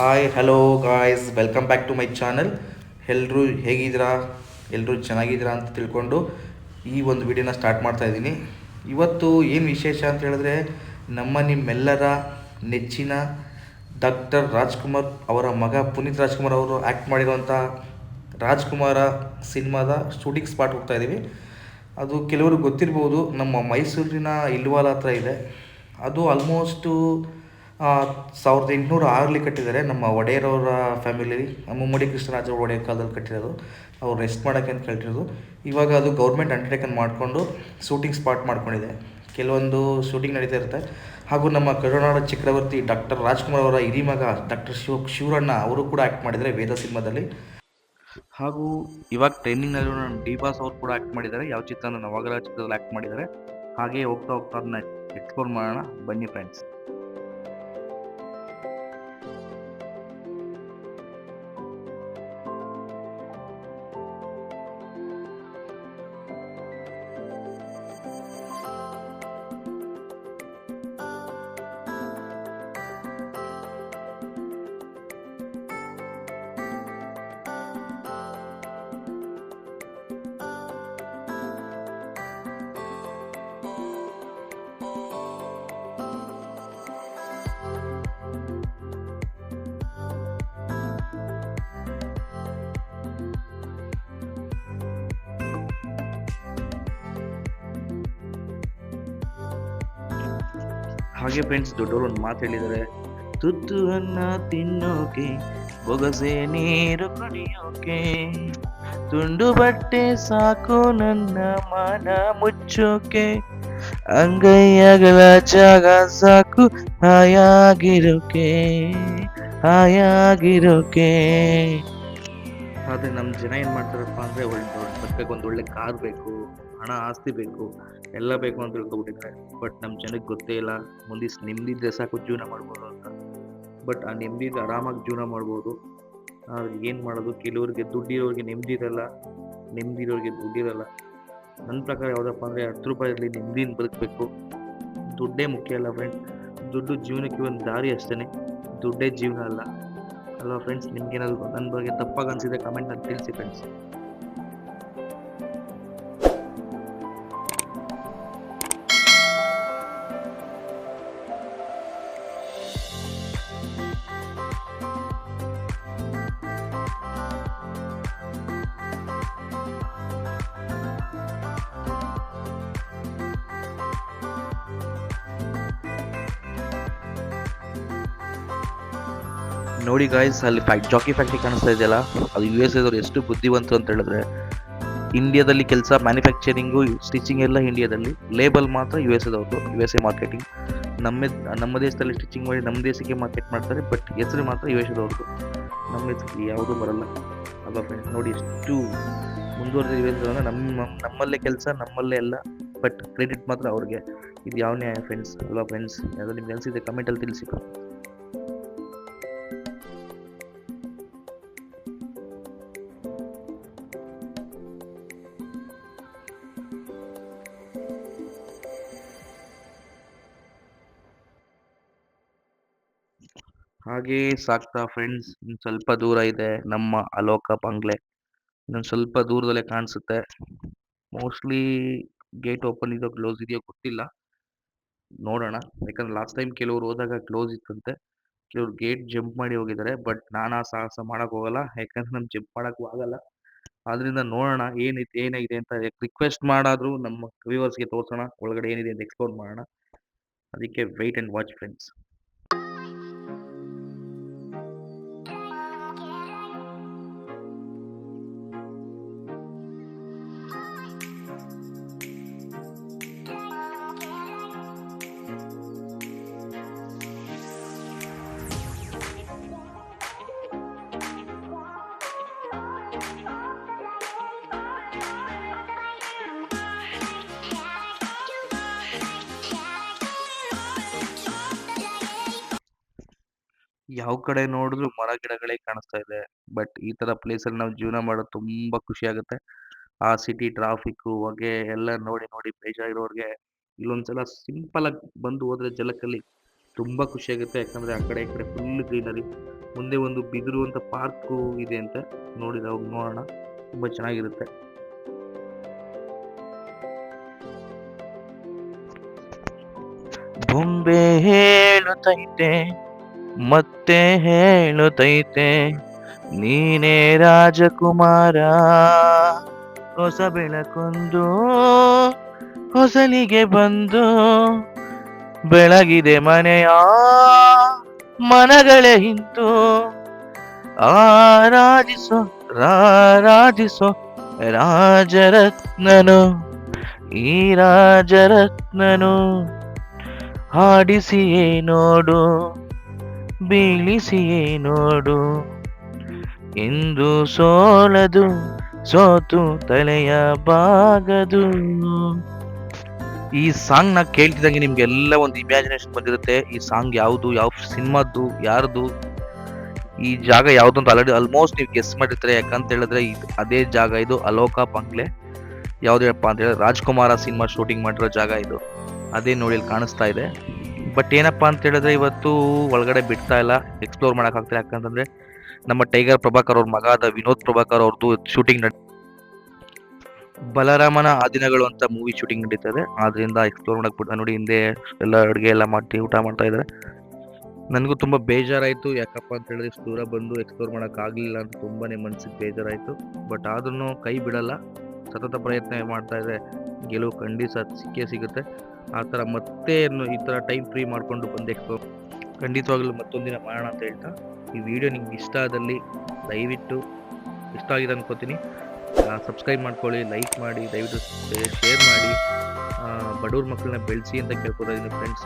Hi hello guys welcome back to my channel. ಎಲ್ಲರೂ ಹೇಗಿದ್ದೀರಾ? ಎಲ್ಲರೂ ಚೆನ್ನಾಗಿದ್ದೀರಾ ಅಂತ ತಿಳ್ಕೊಂಡು ಈ ಒಂದು ವಿಡಿಯೋನ ಸ್ಟಾರ್ಟ್ ಮಾಡ್ತಾ ಇದ್ದೀನಿ. ಇವತ್ತು ಏನು ವಿಶೇಷ ಅಂತ ಹೇಳಿದ್ರೆ, ನಿಮ್ಮೆಲ್ಲರ ನೆಚ್ಚಿನ ಡಾಕ್ಟರ್ ರಾಜ್ಕುಮಾರ್ ಅವರ ಮಗ ಪುನೀತ್ ರಾಜ್ಕುಮಾರ್ ಅವರು ಆ್ಯಕ್ಟ್ ಮಾಡಿರುವಂಥ ರಾಜ್ಕುಮಾರ ಸಿನಿಮಾದ ಶೂಟಿಂಗ್ ಸ್ಪಾಟ್ ಹೋಗ್ತಾ ಇದ್ದೀವಿ. ಅದು ಕೆಲವರು ಗೊತ್ತಿರ್ಬೋದು, ನಮ್ಮ ಮೈಸೂರಿನ ಇಲ್ವಾಲ ಹತ್ರ ಇದೆ. ಅದು ಆಲ್ಮೋಸ್ಟು 1806 ಕಟ್ಟಿದ್ದಾರೆ. ನಮ್ಮ ಒಡೆಯರವರ ಫ್ಯಾಮಿಲಿ, ಮುಮ್ಮಡಿ ಕೃಷ್ಣರಾಜ ಒಡೆಯರ್ ಕಾಲದಲ್ಲಿ ಕಟ್ಟಿರೋದು. ಅವ್ರು ರೆಸ್ಟ್ ಮಾಡೋಕ್ಕೆ ಅಂತ ಕಟ್ಟಿರೋದು. ಇವಾಗ ಅದು ಗೌರ್ಮೆಂಟ್ ಅಂಡರ್ಟೇಕನ್ ಮಾಡಿಕೊಂಡು ಶೂಟಿಂಗ್ ಸ್ಪಾಟ್ ಮಾಡ್ಕೊಂಡಿದೆ. ಕೆಲವೊಂದು ಶೂಟಿಂಗ್ ನಡೀತಾ ಇರುತ್ತೆ. ಹಾಗೂ ನಮ್ಮ ಕರುನಾಡ ಚಕ್ರವರ್ತಿ ಡಾಕ್ಟರ್ ರಾಜ್ಕುಮಾರ್ ಅವರ ಹಿರಿಮಗ ಡಾಕ್ಟರ್ ಶಿವರಣ್ಣ ಅವರು ಕೂಡ ಆ್ಯಕ್ಟ್ ಮಾಡಿದ್ದಾರೆ ವೇದ ಸಿನಿಮಾದಲ್ಲಿ. ಹಾಗೂ ಇವಾಗ ಟ್ರೈನಿಂಗ್ನಲ್ಲೂ ನಮ್ಮ ಡಿ ಬಾಸ್ ಅವರು ಕೂಡ ಆ್ಯಕ್ಟ್ ಮಾಡಿದ್ದಾರೆ. ಯಾವ ಚಿತ್ರ ನವಗ್ರಹ ಚಿತ್ರದಲ್ಲಿ ಆ್ಯಕ್ಟ್ ಮಾಡಿದ್ದಾರೆ. ಹಾಗೆ ಹೋಗ್ತಾ ಹೋಗ್ತಾ ಅದನ್ನ ಎಕ್ಸ್ಪ್ಲೋರ್ ಮಾಡೋಣ, ಬನ್ನಿ ಫ್ರೆಂಡ್ಸ್. ಹಾಗೆ ಫ್ರೆಂಡ್ಸ್, ದೊಡ್ಡವರು ಒಂದು ಮಾತು ಹೇಳಿದ್ದಾರೆ, ತುತ್ತು ಅನ್ನ ತಿನ್ನೋಕೆ, ಬೊಗಸೆ ನೀರು ಕುಡಿಯೋಕೆ, ತುಂಡು ಬಟ್ಟೆ ಸಾಕು ನನ್ನ ಮನ ಮುಚ್ಚೋಕೆ, ಅಂಗೈಯಗಳ ಜಾಗ ಸಾಕು ಹಾಯಾಗಿರೋಕೆ, ಹಾಯಾಗಿರೋಕೆ. ಆದರೆ ನಮ್ಮ ಜನ ಏನು ಮಾಡ್ತಾರಪ್ಪ ಅಂದರೆ, ಬದುಕಕ್ಕೆ ಒಂದು ಒಳ್ಳೆ ಕಾರ್ ಬೇಕು, ಹಣ ಆಸ್ತಿ ಬೇಕು, ಎಲ್ಲ ಬೇಕು ಅಂತ ತಿಳ್ಕೊಬಿಟ್ಟಿದ್ದಾರೆ. ಬಟ್ ನಮ್ಮ ಜನಕ್ಕೆ ಗೊತ್ತೇ ಇಲ್ಲ, ಮುಂದಿಸ್ ನೆಮ್ಮದಿ ಇದ್ದರೆ ಸಾಕು ಜೀವನ ಮಾಡ್ಬೋದು ಅಂತ. ಬಟ್ ಆ ನೆಮ್ಮದಿ ಆರಾಮಾಗಿ ಜೀವನ ಮಾಡ್ಬೋದು. ಏನು ಮಾಡೋದು, ಕೆಲವ್ರಿಗೆ ದುಡ್ಡಿರೋರಿಗೆ ನೆಮ್ಮದಿ ಇರಲ್ಲ, ನೆಮ್ಮದಿ ಇರೋರಿಗೆ ದುಡ್ಡಿರಲ್ಲ. ನನ್ನ ಪ್ರಕಾರ ಯಾವುದಪ್ಪ ಅಂದರೆ, 10 ರೂಪಾಯಿ ಇರಲಿ, ನೆಮ್ಮದಿನ ಬದುಕಬೇಕು. ದುಡ್ಡೇ ಮುಖ್ಯ ಅಲ್ಲ ಫ್ರೆಂಡ್, ದುಡ್ಡು ಜೀವನಕ್ಕೆ ಒಂದು ದಾರಿ ಅಷ್ಟೇ, ದುಡ್ಡೇ ಜೀವನ ಅಲ್ಲ. ಅಲ್ವಾ ಫ್ರೆಂಡ್ಸ್? ನಿಮ್ಗೇನಾದ್ರು ನನ್ನ ಬಗ್ಗೆ ತಪ್ಪಾಗಿ ಅನಿಸಿದ್ರೆ ಕಮೆಂಟಲ್ಲಿ ತಿಳಿಸಿ ಫ್ರೆಂಡ್ಸ್. ನೋಡಿ ಗಾಯ್ಸ್, ಅಲ್ಲಿ ಜಾಕಿ ಫ್ಯಾಕ್ಟ್ರಿ ಕಾಣಿಸ್ತಾ ಇದೆಯಲ್ಲ, ಅದು USA ಎಷ್ಟು ಬುದ್ಧಿವಂತರು ಅಂತ ಹೇಳಿದ್ರೆ, ಇಂಡಿಯಾದಲ್ಲಿ ಕೆಲಸ, ಮ್ಯಾನುಫ್ಯಾಕ್ಚರಿಂಗು, ಸ್ಟಿಚಿಂಗ್ ಎಲ್ಲ ಇಂಡಿಯಾದಲ್ಲಿ, ಲೇಬಲ್ ಮಾತ್ರ USA ಮಾರ್ಕೆಟಿಂಗ್. ನಮ್ಮ ದೇಶದಲ್ಲಿ ಸ್ಟಿಚಿಂಗ್ ಮಾಡಿ ನಮ್ಮ ದೇಶಕ್ಕೆ ಮಾರ್ಕೆಟ್ ಮಾಡ್ತಾರೆ, ಬಟ್ ಹೆಸರು ಮಾತ್ರ USA ನಮ್ಮ ಹೆಸರು ಯಾವುದೂ ಬರಲ್ಲ. ಅಲ್ವಾ ಫ್ರೆಂಡ್ಸ್? ನೋಡಿ ಎಷ್ಟು ಮುಂದುವರೆದ ಅಂದರೆ, ನಮ್ಮಲ್ಲೇ ಕೆಲಸ, ನಮ್ಮಲ್ಲೇ ಎಲ್ಲ, ಬಟ್ ಕ್ರೆಡಿಟ್ ಮಾತ್ರ ಅವ್ರಿಗೆ. ಇದು ಯಾವ ನ್ಯಾಯ ಫ್ರೆಂಡ್ಸ್? ಅಲ್ವಾ ಫ್ರೆಂಡ್ಸ್? ಯಾವುದು ನಿಮ್ಗೆ ಅನಿಸಿದೆ ಕಮೆಂಟಲ್ಲಿ ತಿಳಿಸಿ. ಹಾಗೇ ಸಾಕ್ತಾ ಫ್ರೆಂಡ್ಸ್, ಇನ್ನು ಸ್ವಲ್ಪ ದೂರ ಇದೆ ನಮ್ಮ ಅಲೋಕ ಬಂಗ್ಲೆ. ಇನ್ನೊಂದು ಸ್ವಲ್ಪ ದೂರದಲ್ಲೇ ಕಾಣಿಸುತ್ತೆ. ಮೋಸ್ಟ್ಲಿ ಗೇಟ್ ಓಪನ್ ಇದೆಯೋ ಕ್ಲೋಸ್ ಇದೆಯೋ ಗೊತ್ತಿಲ್ಲ, ನೋಡೋಣ. ಯಾಕಂದ್ರೆ ಲಾಸ್ಟ್ ಟೈಮ್ ಕೆಲವರು ಹೋದಾಗ ಕ್ಲೋಸ್ ಇತ್ತಂತೆ, ಕೆಲವ್ರು ಗೇಟ್ ಜಂಪ್ ಮಾಡಿ ಹೋಗಿದ್ದಾರೆ. ಬಟ್ ನಾನು ಆ ಸಾಹಸ ಮಾಡೋಕೆ ಹೋಗಲ್ಲ, ಯಾಕಂದ್ರೆ ನಮ್ಗೆ ಜಂಪ್ ಮಾಡೋಕ್ಕೂ ಆಗಲ್ಲ. ಆದ್ರಿಂದ ನೋಡೋಣ ಏನಾಗಿದೆ ಅಂತ ರಿಕ್ವೆಸ್ಟ್ ಮಾಡಾದರೂ ನಮ್ಮ ವ್ಯೂವರ್ಸ್ಗೆ ತೋರಿಸೋಣ, ಒಳಗಡೆ ಏನಿದೆ ಅಂತ ಎಕ್ಸ್ಪ್ಲೋರ್ ಮಾಡೋಣ. ಅದಕ್ಕೆ ವೆಯ್ಟ್ ಆ್ಯಂಡ್ ವಾಚ್ ಫ್ರೆಂಡ್ಸ್. ಯಾವ ಕಡೆ ನೋಡಿದ್ರು ಮರ ಗಿಡಗಳೇ ಕಾಣಿಸ್ತಾ ಇದೆ. ಬಟ್ ಈ ಥರ ಪ್ಲೇಸಲ್ಲಿ ನಾವು ಜೀವನ ಮಾಡೋದು ತುಂಬ ಖುಷಿ ಆಗುತ್ತೆ. ಆ ಸಿಟಿ ಟ್ರಾಫಿಕ್ಕು, ಹೊಗೆ ಎಲ್ಲ ನೋಡಿ ನೋಡಿ ಬೇಜಾರಿರೋರಿಗೆ ಇಲ್ಲೊಂದ್ಸಲ ಸಿಂಪಲಾಗಿ ಬಂದು ಹೋದ್ರೆ ಜಲಕ್ಕಲ್ಲಿ ತುಂಬ ಖುಷಿಯಾಗುತ್ತೆ. ಯಾಕಂದರೆ ಆ ಕಡೆ ಈ ಕಡೆ ಫುಲ್ ಗ್ರೀನರಿ, ಮುಂದೆ ಒಂದು ಬಿದಿರು ಅಂತ ಪಾರ್ಕು ಇದೆ ಅಂತೆ, ನೋಡಿದ ಹೋಗಿ ನೋಡೋಣ, ತುಂಬ ಚೆನ್ನಾಗಿರುತ್ತೆ. ಬೊಂಬೆ ಹೇಳುತ್ತೈತೆ ಮತ್ತೆ ಹೇಳುತ್ತೈತೆ, ನೀನೇ ರಾಜಕುಮಾರ, ಹೊಸ ಬೆಳಕೊಂದು ಹೊಸಲಿಗೆ ಬಂದು ಬೆಳಗಿದೆ ಮನೆಯ ಮನಗಳೇ ಇಂದು, ಆರಾಧಿಸೋ ರಾರಾಜಿಸೋ ರಾಜರತ್ನನು, ಈ ರಾಜರತ್ನನು, ಹಾಡಿಸಿಯೇ ನೋಡು ಬೀಳಿಸಿಯೇ ನೋಡು, ಎಂದು ಸೋಲದು ಸೋತು ತಲೆಯ ಬಾಗದು. ಈ ಸಾಂಗ್ ನ ಕೇಳ್ತಿದಂಗೆ ನಿಮ್ಗೆಲ್ಲ ಒಂದು ಇಮ್ಯಾಜಿನೇಷನ್ ಬಂದಿರುತ್ತೆ. ಈ ಸಾಂಗ್ ಯಾವುದು, ಯಾವ ಸಿನಿಮಾದ್ದು, ಯಾರ್ದು, ಈ ಜಾಗ ಯಾವ್ದು ಅಂತ ಆಲ್ಮೋಸ್ಟ್ ನೀವು ಗೆಸ್ ಮಾಡಿರ್ತಾರೆ. ಯಾಕಂತ ಹೇಳಿದ್ರೆ ಅದೇ ಜಾಗ ಇದು, ಅಲೋಕ ಬಂಗ್ಲೆ. ಯಾವ್ದಪ್ಪ ಅಂತ ಹೇಳಿದ್ರೆ ರಾಜ್ಕುಮಾರ ಸಿನಿಮಾ ಶೂಟಿಂಗ್ ಮಾಡಿರೋ ಜಾಗ ಇದು. ಅದೇ ನೋಡಿ ಇಲ್ಲಿ ಕಾಣಿಸ್ತಾ ಇದೆ. ಬಟ್ ಏನಪ್ಪಾ ಅಂತ ಹೇಳಿದ್ರೆ ಇವತ್ತು ಒಳಗಡೆ ಬಿಡ್ತಾ ಇಲ್ಲ, ಎಕ್ಸ್ಪ್ಲೋರ್ ಮಾಡಕ್ ಆಗ್ತಿಲ್ಲ. ಯಾಕಂತಂದ್ರೆ ನಮ್ಮ ಟೈಗರ್ ಪ್ರಭಾಕರ್ ಅವ್ರ ಮಗ ಆದ ವಿನೋದ್ ಪ್ರಭಾಕರ್ ಅವ್ರದ್ದು ಶೂಟಿಂಗ್ ಬಲರಾಮನ ಆದಿನಗಳು ಅಂತ ಮೂವಿ ಶೂಟಿಂಗ್ ನಡೀತದೆ. ಆದ್ರಿಂದ ಎಕ್ಸ್ಪ್ಲೋರ್ ಮಾಡಕ್ ಬಿಡ್ತಾ. ನೋಡಿ ಹಿಂದೆ ಎಲ್ಲ ಅಡುಗೆ ಎಲ್ಲ ಮಾಡಿ ಊಟ ಮಾಡ್ತಾ ಇದ್ದಾರೆ. ನನಗೂ ತುಂಬ ಬೇಜಾರಾಯಿತು. ಯಾಕಪ್ಪ ಅಂತ ಹೇಳಿದ್ರೆ ಇಷ್ಟು ದೂರ ಬಂದು ಎಕ್ಸ್ಪ್ಲೋರ್ ಮಾಡೋಕ್ಕಾಗಲಿಲ್ಲ ಅಂತ ತುಂಬಾನೇ ಮನಸ್ಸಿಗೆ ಬೇಜಾರಾಯಿತು. ಬಟ್ ಆದ್ರೂ ಕೈ ಬಿಡಲ್ಲ, ಸತತ ಪ್ರಯತ್ನ ಮಾಡ್ತಾ ಇದ್ರೆ ಗೆಲುವು ಖಂಡಿತ ಸಿಕ್ಕೇ ಸಿಗುತ್ತೆ. ಆ ಥರ ಮತ್ತೆ ಈ ಥರ ಟೈಮ್ ಫ್ರೀ ಮಾಡಿಕೊಂಡು ಬಂದು ಎಕ್ಸ್ಪ್ಲೋರ್ ಖಂಡಿತವಾಗ್ಲೂ ಮತ್ತೊಂದಿನ ಮಾಡೋಣ ಅಂತ ಹೇಳ್ತಾ, ಈ ವಿಡಿಯೋ ನಿಮ್ಗೆ ಇಷ್ಟ ಆದಲ್ಲಿ ದಯವಿಟ್ಟು, ಇಷ್ಟ ಆಗಿದೆ ಅನ್ಕೋತೀನಿ, ಸಬ್ಸ್ಕ್ರೈಬ್ ಮಾಡ್ಕೊಳ್ಳಿ, ಲೈಕ್ ಮಾಡಿ, ದಯವಿಟ್ಟು ಶೇರ್ ಮಾಡಿ, ಬಡವ್ರ ಮಕ್ಕಳನ್ನ ಬೆಳೆಸಿ ಅಂತ ಕೇಳ್ಕೊತಾ ಇದ್ದೀನಿ ಫ್ರೆಂಡ್ಸ್.